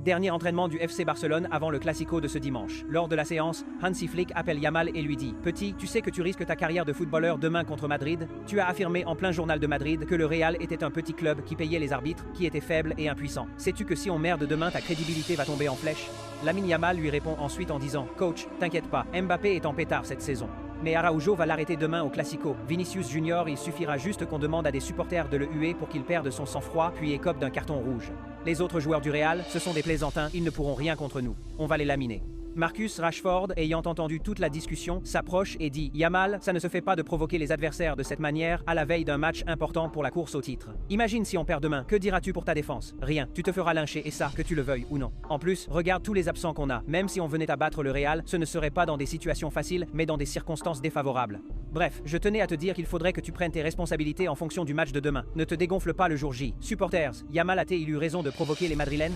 Dernier entraînement du FC Barcelone avant le Classico de ce dimanche. Lors de la séance, Hansi Flick appelle Yamal et lui dit « Petit, tu sais que tu risques ta carrière de footballeur demain contre Madrid? Tu as affirmé en plein journal de Madrid que le Real était un petit club qui payait les arbitres, qui était faible et impuissant. Sais-tu que si on merde demain, ta crédibilité va tomber en flèche ?» Lamine Yamal lui répond ensuite en disant « Coach, t'inquiète pas, Mbappé est en pétard cette saison. Mais Araujo va l'arrêter demain au Classico. Vinicius Junior, il suffira juste qu'on demande à des supporters de le huer pour qu'il perde son sang-froid puis écope d'un carton rouge. Les autres joueurs du Real, ce sont des plaisantins, ils ne pourront rien contre nous. On va les laminer. » Marcus Rashford, ayant entendu toute la discussion, s'approche et dit « Yamal, ça ne se fait pas de provoquer les adversaires de cette manière à la veille d'un match important pour la course au titre. Imagine si on perd demain, que diras-tu pour ta défense? Rien, tu te feras lyncher et ça, que tu le veuilles ou non. En plus, regarde tous les absents qu'on a. Même si on venait à battre le Real, ce ne serait pas dans des situations faciles, mais dans des circonstances défavorables. Bref, je tenais à te dire qu'il faudrait que tu prennes tes responsabilités en fonction du match de demain. Ne te dégonfle pas le jour J. Supporters, Yamal a-t-il eu raison de provoquer les Madrilènes?